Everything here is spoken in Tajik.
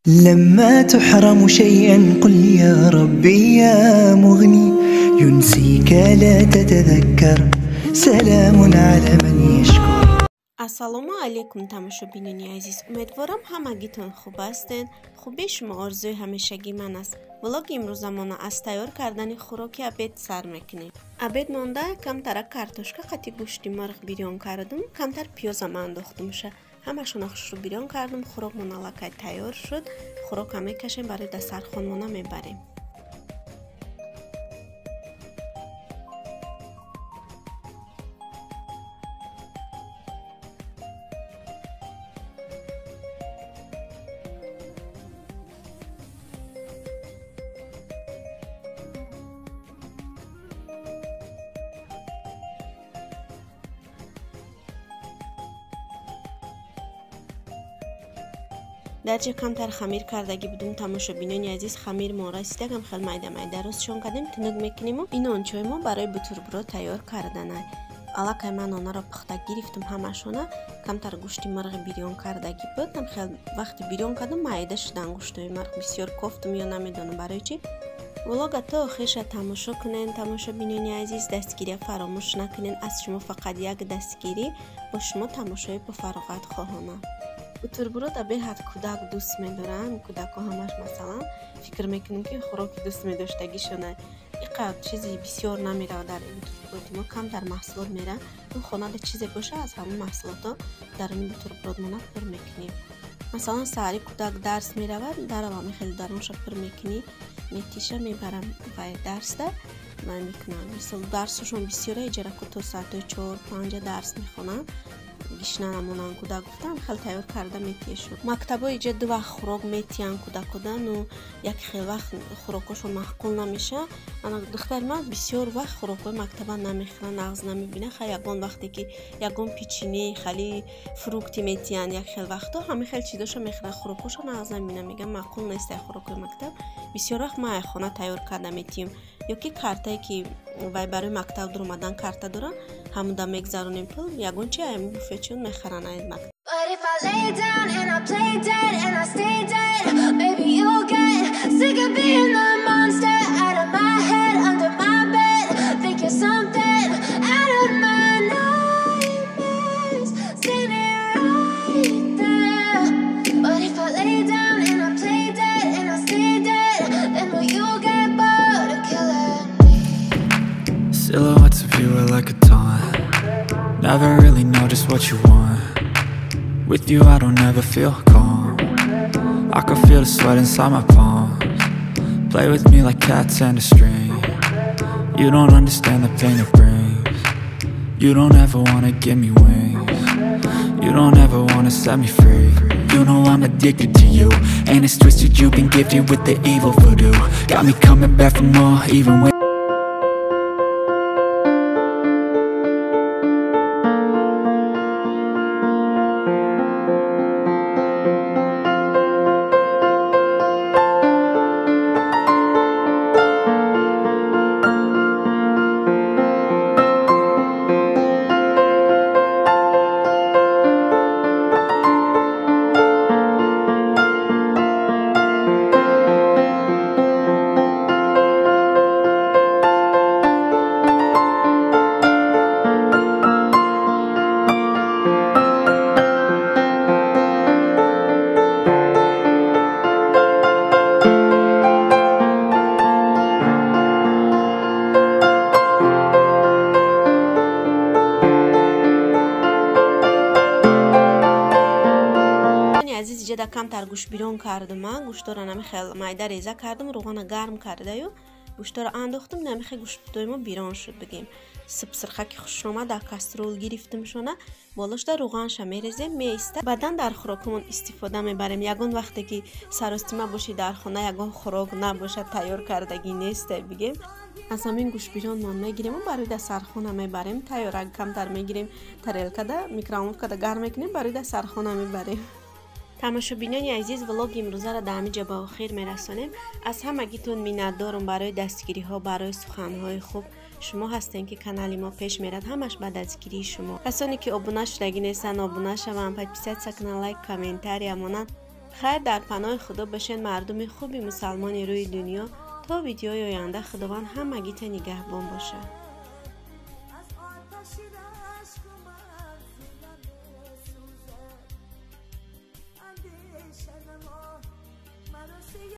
لما تحرم شيئا قل يا ربي يا مغني ينسيك لا تتذكر سلام على من يشكر. ассалому алейкум тамошобинони азиз, умедворам ҳамагитон хуб ҳастен. хуби шумо орзуи ҳамешагӣ ман аст. влоги имрӯзамона аз тайёр кардани хӯроки абед сар мекунем. абед монда камтара картошка қати гӯшти марғ бирён кардам, камтар пиёзам андохтам ша. ҳамашона хушрӯ бирён кардам. хӯрокмон аллакай тайёр шуд. хӯрока мекашем, барои дастархонмона мебарем. дарча камтар хамир кардагӣ будум тамошобинони азиз, хамир мо расидагам хел майда майда ростшон кардем, тунук мекунем. ин ончои мо барои бутерброд тайёр карданай. аллакай ман онаро пухта гирифтам ҳамашона. камтар гӯшти марғи бирён кардагӣ будам, хел вақти бирён кардам майда шудан гӯштои марғ. бисёр кофтум ё намедонам барои чи. влога то охирша тамошо кунен тамошобинони азиз, дастгирия фаромӯш накунен. аз шумо фақат як дастгирӣ, бо шумо тамошои бафароғат хоҳона. бутерброд абеҳад кӯдак дӯст медоранд. кӯдако ҳамаш масалан фикр мекунем ки хӯроки дӯст медоштагишона иқад чизи бисёр намеравад дар бутерброди мо, камтар маҳсулот меравад. ин хонада чизе боша аз ҳамон маҳсулото даруни бутербродмона пур мекунем. масалан саҳари кӯдак дарс меравад, дарава мехели дарунша пур мекунӣ, метиша мебарам вай дарсда вай мекунам. мисол дарсушон бисёра иҷараку то саъатои 4-5 дарс мехонанд. гишна намонанд кӯдак гуфтам хел тайёр карда метиешуд. мактабо иҷа ду вақт хӯрок метиянд кӯдакода, ну як хел вақт хӯрокошон маҳқул намеша. ана духтари ман бисёр вақт хӯрокҳои мактаба намехӯранд, нағз намебинад. ха ягон вақте ки ягон печени хали фрукти метиянд, як хел вақто ҳами хел чизоша мехӯранд, хӯрокошон нағз намебинад. мегам маъқул нест хӯрокҳои мактаб. бисёр вақт ма хона тайёр карда метием, ё ки картае ки вай барои мактаб дуромадан карта дора, ҳамуда мегзаронем пул, ягон чи ами буфетчиён мехаранд аид мактаб. But if I lay down and I play dead and I stay dead, maybe you'll get sick of being the monster out of my head, under my bed. Think you're something out of my nightmares, standing right there. But if I lay down and I play dead and I stay dead, then will you get bored of killing me? Silhouettes of you are like a taunt. Never really know just what you want. With you I don't ever feel calm. I can feel the sweat inside my palms. Play with me like cats and a string. You don't understand the pain it brings. You don't ever wanna give me wings. You don't ever wanna set me free. You know I'm addicted to you, and it's twisted, you've been gifted with the evil voodoo. Got me coming back for more, even when азиз иҷада камтар гӯшт бирён кардам. гӯштора нами хел майда реза кардам, рӯғана гарм кардаю гӯштора андохтам, нами хел гӯштои мо бирён шуд. бигем сирхаки хушомад дар каструл гирифтам шона, болошда рӯғанша мерезем, меиста баъдан дар хӯрокмон истифода мебарем. ягон вақте ки саростима бошӣ дар хона, ягон хӯрок набошад тайёр кардагӣ нест, бигем аз ҳамин гӯшт бирёнмон мегирем ва барои дастархона мебарем. тайёр ак камтар мегирем, тарелкада микроволновкада гарм мекунем, барои дастархона мебарем. тамошобинони азиз, влоги имрӯзаро дар ҳамин ҷо ба охир мерасонем. аз ҳамагитон миннатдорам барои дастгириҳо, барои суханҳои хуб. шумо ҳастем ки канали мо пеш мерад, ҳамаш ба дастгирии шумо. касоне ки обуна шудагӣ нестанд, обуна шаванд, подписатся канал, лайк, комментария монанд. خیر در پناه خدا باشین مردم خوبی مسلمانی روی دنیا. تا ویدیوهای آینده خداوند همگیت نگهبان باشه.